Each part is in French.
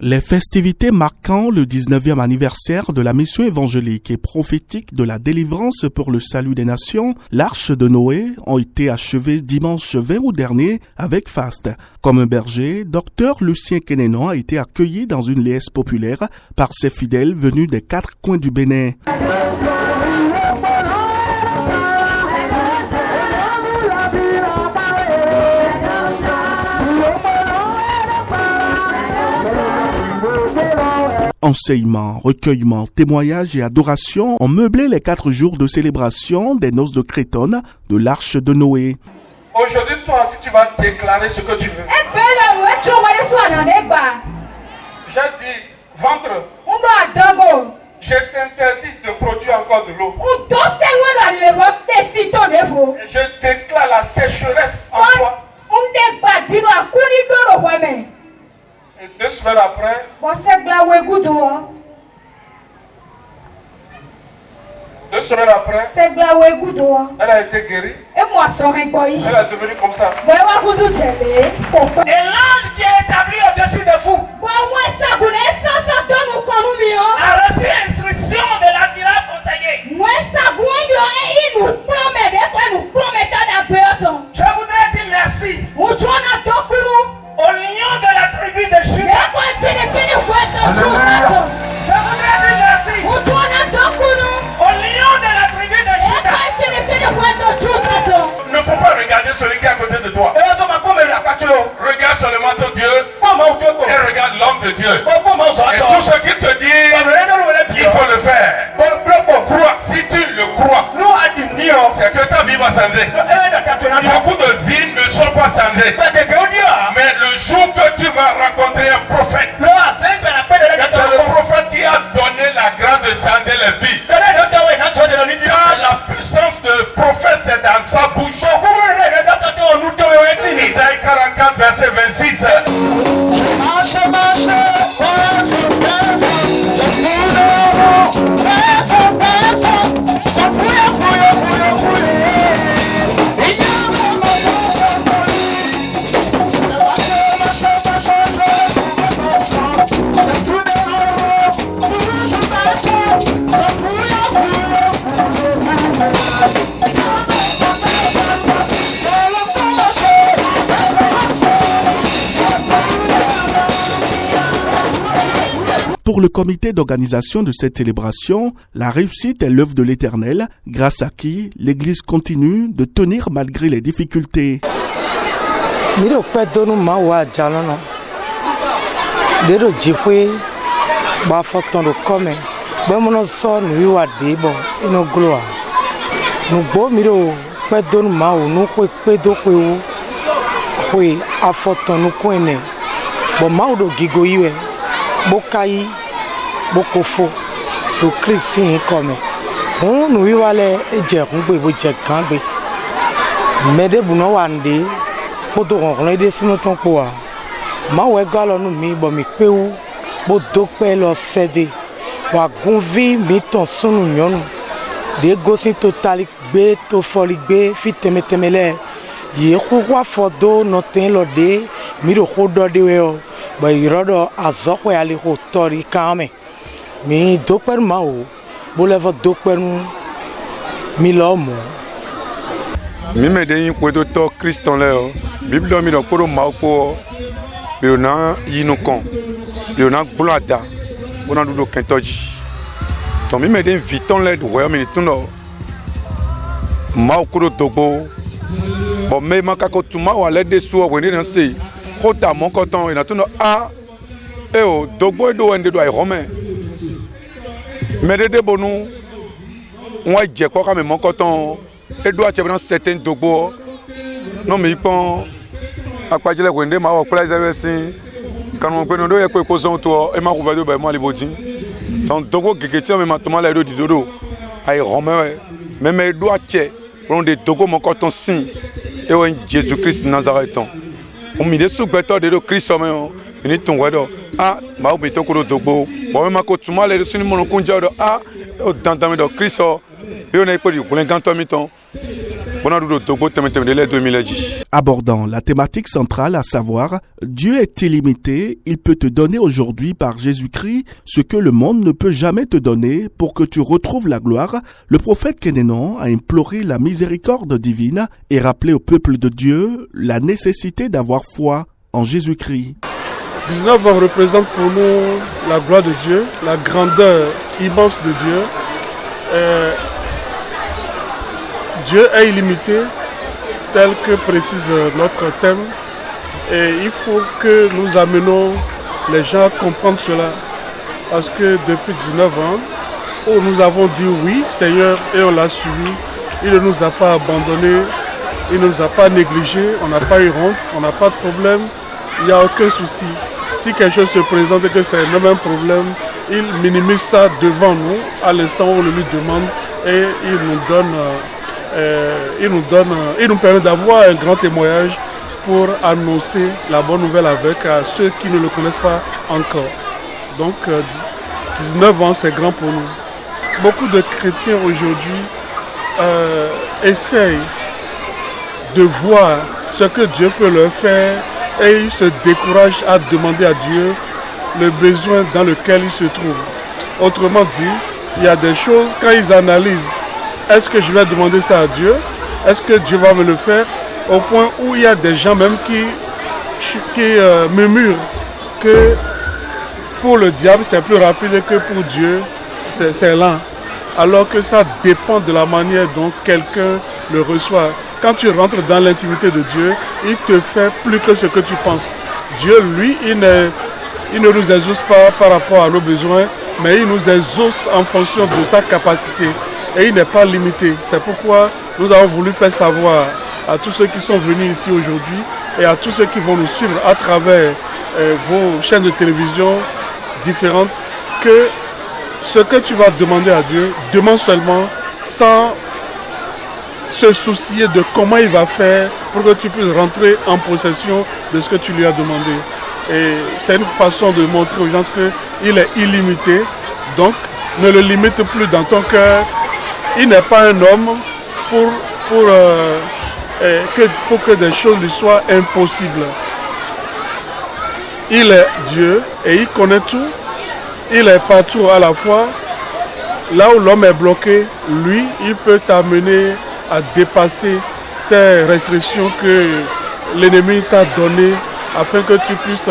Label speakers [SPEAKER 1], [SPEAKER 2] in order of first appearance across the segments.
[SPEAKER 1] Les festivités marquant le 19e anniversaire de la mission évangélique et prophétique de la délivrance pour le salut des nations, l'Arche de Noé, ont été achevées dimanche 20 août dernier avec faste. Comme un berger, Dr Lucien Kenenon a été accueilli dans une liesse populaire par ses fidèles venus des 4 coins du Bénin. Enseignements, recueillements, témoignages et adorations ont meublé les 4 jours de célébration des noces de Crétonne de l'Arche de Noé.
[SPEAKER 2] Aujourd'hui, toi aussi, tu vas déclarer ce que tu veux. J'ai dit, ventre, je t'interdis de produire encore de l'eau. Et je déclare la sécheresse en toi. Et 2 semaines après, elle a été guérie. Elle est devenue comme ça. Et l'ange qui est établi au-dessus de vous a reçu l'instruction de l'admirable conseiller. Je voudrais dire merci au lion de la tribu de Juda. Je voudrais dire merci au lion de la tribu de Juda. Ne faut pas regarder celui qui est à côté de toi. Regarde seulement ton Dieu et regarde l'homme de Dieu. Et tout ce qu'il te dit, il faut le faire. Crois. Si tu le crois, c'est que ta vie va changer. Beaucoup de vies ne sont pas changées. Mais le jour que tu vas rencontrer un prophète, c'est le prophète qui a donné la grâce de changer les vies. La puissance de prophète, c'est dans sa bouche. Isaïe 44, verset 26.
[SPEAKER 1] Pour le comité d'organisation de cette célébration, la réussite est l'œuvre de l'Éternel, grâce à qui l'Église continue de tenir malgré les difficultés.
[SPEAKER 3] Bokai bokofo do Christ comme on wi wale eje kunpe bo je kan gbe mede bu no wande bo do ron de sunu ton po a ma we galo nu mi bo mi pe wu bo do pe lo sede wa gunvi mi ton sunu nyonu de gosin totali gbe to foli gbe fi temetemele ye ku wa fodo no ten lo de mi ro ko do de we o ba irodo azokwe ali ko tori kame mi dokper mao bolevo dokper mi lomo
[SPEAKER 4] mi me de yin ko to Christon le o bible mi do ko mao ko bi na yinu kon bi na glada bona do kentoji to mi me de viton le do mi tun no mao ko dogbo bo me ma ka ko tuma wa le de so we ni na se Kota mon coton, il a tout a et au dogbo do ende do ay romain. Mais de bonou, on a dit quoi comme mon coton et doit être dans certains dogbo. Non mais il prend à quoi dire que ende ma o place avec quand on peut nous donner quoi cause toi et ma rouvado ba moi les bodin. Donc dogbo gegeti mais maintenant la do di dodo ay romain mais mais doit être on de dogbo mon coton sin et on Jésus Christ Nazareth. On mi de sugbeto de Christ o ni tungwedo ma obi to ko dogbo bo ma ko tuma le sunu mo kunja do o dandami do Christ o bi o na ipo di kulen kan to mi ton
[SPEAKER 1] Abordant la thématique centrale, à savoir Dieu est illimité, il peut te donner aujourd'hui par Jésus-Christ ce que le monde ne peut jamais te donner pour que tu retrouves la gloire, le prophète Kenenon a imploré la miséricorde divine et rappelé au peuple de Dieu la nécessité d'avoir foi en Jésus-Christ.
[SPEAKER 5] 19 ans représente pour nous la gloire de Dieu, la grandeur immense de Dieu. Dieu est illimité, tel que précise notre thème. Et il faut que nous amenons les gens à comprendre cela. Parce que depuis 19 ans, où nous avons dit oui, Seigneur, et on l'a suivi, il ne nous a pas abandonnés, il ne nous a pas négligés, on n'a pas eu honte, on n'a pas de problème, il n'y a aucun souci. Si quelque chose se présente et que c'est même un problème, il minimise ça devant nous à l'instant où on le lui demande et il nous permet d'avoir un grand témoignage pour annoncer la bonne nouvelle avec ceux qui ne le connaissent pas encore. Donc 19 ans, c'est grand pour nous. Beaucoup de chrétiens aujourd'hui essayent de voir ce que Dieu peut leur faire et ils se découragent à demander à Dieu le besoin dans lequel ils se trouvent. Autrement dit, il y a des choses, quand ils analysent, est-ce que je vais demander ça à Dieu? Est-ce que Dieu va me le faire? Au point où il y a des gens même qui murmurent que pour le diable c'est plus rapide que pour Dieu, c'est lent. Alors que ça dépend de la manière dont quelqu'un le reçoit. Quand tu rentres dans l'intimité de Dieu, il te fait plus que ce que tu penses. Dieu, lui, il ne nous exauce pas par rapport à nos besoins, mais il nous exauce en fonction de sa capacité. Et il n'est pas limité. C'est pourquoi nous avons voulu faire savoir à tous ceux qui sont venus ici aujourd'hui et à tous ceux qui vont nous suivre à travers vos chaînes de télévision différentes que ce que tu vas demander à Dieu, demande seulement sans se soucier de comment il va faire pour que tu puisses rentrer en possession de ce que tu lui as demandé. Et c'est une façon de montrer aux gens qu'il est illimité. Donc, ne le limite plus dans ton cœur. Il n'est pas un homme pour que des choses lui soient impossibles. Il est Dieu et il connaît tout. Il est partout à la fois. Là où l'homme est bloqué, lui, il peut t'amener à dépasser ces restrictions que l'ennemi t'a données afin que tu puisses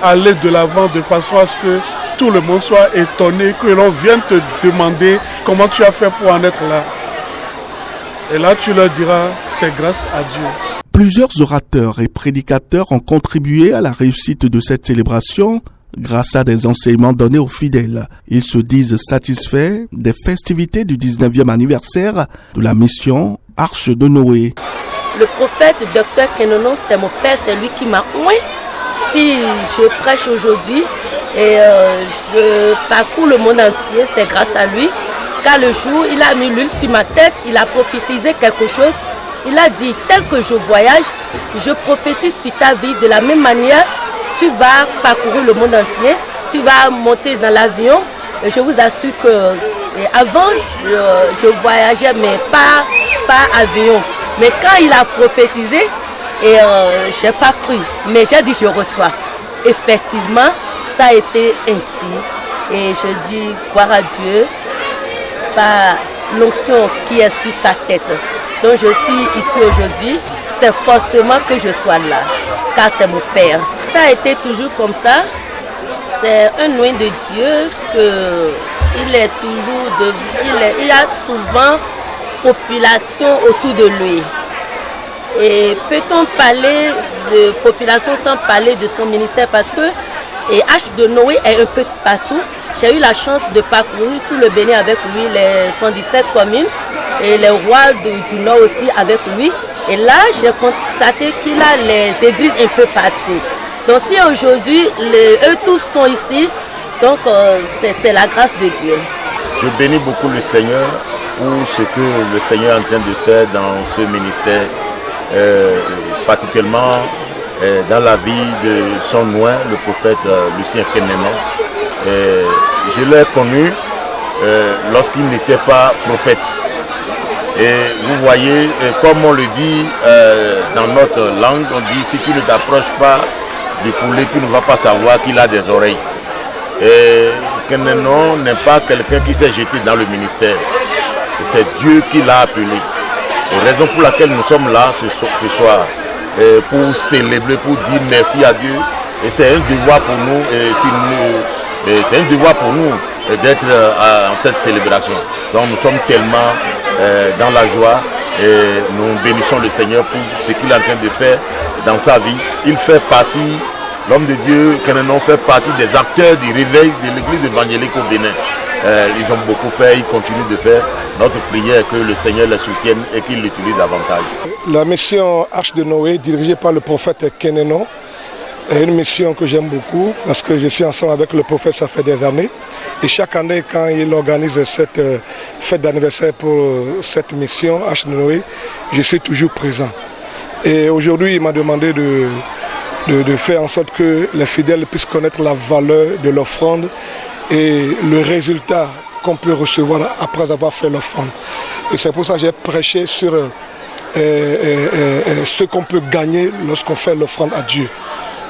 [SPEAKER 5] aller de l'avant de façon à ce que tout le monde soit étonné, que l'on vienne te demander comment tu as fait pour en être là. Et là, tu leur diras, c'est grâce à Dieu.
[SPEAKER 1] Plusieurs orateurs et prédicateurs ont contribué à la réussite de cette célébration grâce à des enseignements donnés aux fidèles. Ils se disent satisfaits des festivités du 19e anniversaire de la mission Arche de Noé.
[SPEAKER 6] Le prophète Dr Kenenon, c'est mon père, c'est lui qui m'a oué. Si je prêche aujourd'hui et je parcours le monde entier, c'est grâce à lui. Car le jour, il a mis l'huile sur ma tête, il a prophétisé quelque chose. Il a dit, tel que je voyage, je prophétise sur ta vie de la même manière. Tu vas parcourir le monde entier, tu vas monter dans l'avion. Je vous assure que avant, je voyageais, mais pas avion. Mais quand il a prophétisé, je n'ai pas cru, mais j'ai dit je reçois. Effectivement, ça a été ainsi. Et je dis gloire à Dieu par l'onction qui est sur sa tête. Donc je suis ici aujourd'hui, c'est forcément que je sois là, car c'est mon père. Ça a été toujours comme ça. C'est un noyau de Dieu qu'il est toujours il y a souvent population autour de lui. Et peut-on parler de population sans parler de son ministère parce que Arche de Noé est un peu partout. J'ai eu la chance de parcourir tout le Bénin avec lui, les 77 communes et les rois du Nord aussi avec lui. Et là, j'ai constaté qu'il a les églises un peu partout. Donc si aujourd'hui, eux tous sont ici, donc c'est la grâce de Dieu.
[SPEAKER 7] Je bénis beaucoup le Seigneur pour ce que le Seigneur est en train de faire dans ce ministère, particulièrement dans la vie de son oint, le prophète Lucien Kenenon. Je l'ai connu lorsqu'il n'était pas prophète. Et vous voyez, comme on le dit dans notre langue, on dit si tu ne t'approches pas du poulet, tu ne vas pas savoir qu'il a des oreilles. Et Kenenon n'est pas quelqu'un qui s'est jeté dans le ministère. C'est Dieu qui l'a appelé. Et raison pour laquelle nous sommes là ce soir, pour célébrer, pour dire merci à Dieu. Et c'est un devoir pour nous, c'est un devoir pour nous d'être en cette célébration. Donc nous sommes tellement dans la joie et nous bénissons le Seigneur pour ce qu'il est en train de faire dans sa vie. Il fait partie, l'homme de Dieu, Kenenon fait partie des acteurs du réveil de l'église évangélique au Bénin. Ils ont beaucoup fait, ils continuent de faire. Notre prière est que le Seigneur les soutienne et qu'il l'utilise davantage.
[SPEAKER 8] La mission Arche de Noé, dirigée par le prophète Kenenon, est une mission que j'aime beaucoup parce que je suis ensemble avec le prophète, ça fait des années. Et chaque année, quand il organise cette fête d'anniversaire pour cette mission Arche de Noé, je suis toujours présent. Et aujourd'hui, il m'a demandé de faire en sorte que les fidèles puissent connaître la valeur de l'offrande et le résultat qu'on peut recevoir après avoir fait l'offrande. Et c'est pour ça que j'ai prêché sur ce qu'on peut gagner lorsqu'on fait l'offrande à Dieu.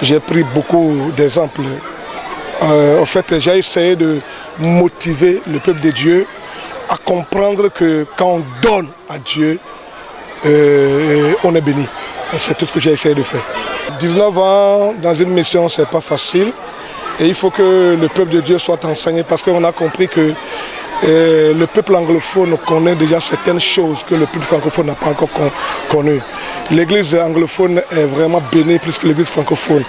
[SPEAKER 8] J'ai pris beaucoup d'exemples. En fait, j'ai essayé de motiver le peuple de Dieu à comprendre que quand on donne à Dieu, on est béni. C'est tout ce que j'ai essayé de faire. 19 ans dans une mission, c'est pas facile. Et il faut que le peuple de Dieu soit enseigné parce qu'on a compris que le peuple anglophone connaît déjà certaines choses que le peuple francophone n'a pas encore connues. L'église anglophone est vraiment bénie plus que l'église francophone.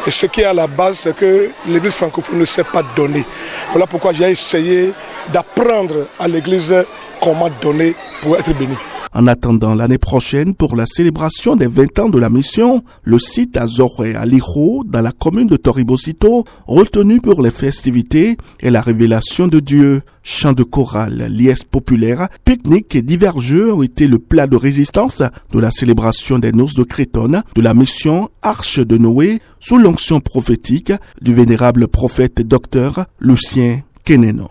[SPEAKER 8] Et ce qui est à la base, c'est que l'église francophone ne sait pas donner. Voilà pourquoi j'ai essayé d'apprendre à l'église comment donner pour être béni.
[SPEAKER 1] En attendant l'année prochaine pour la célébration des 20 ans de la mission, le site Azoré à Liro, dans la commune de Toribosito, retenu pour les festivités et la révélation de Dieu. Chants de chorale, liesses populaires, pique-niques et divers jeux ont été le plat de résistance de la célébration des noces de Cretonne de la mission Arche de Noé sous l'onction prophétique du vénérable prophète docteur Lucien Kenenon.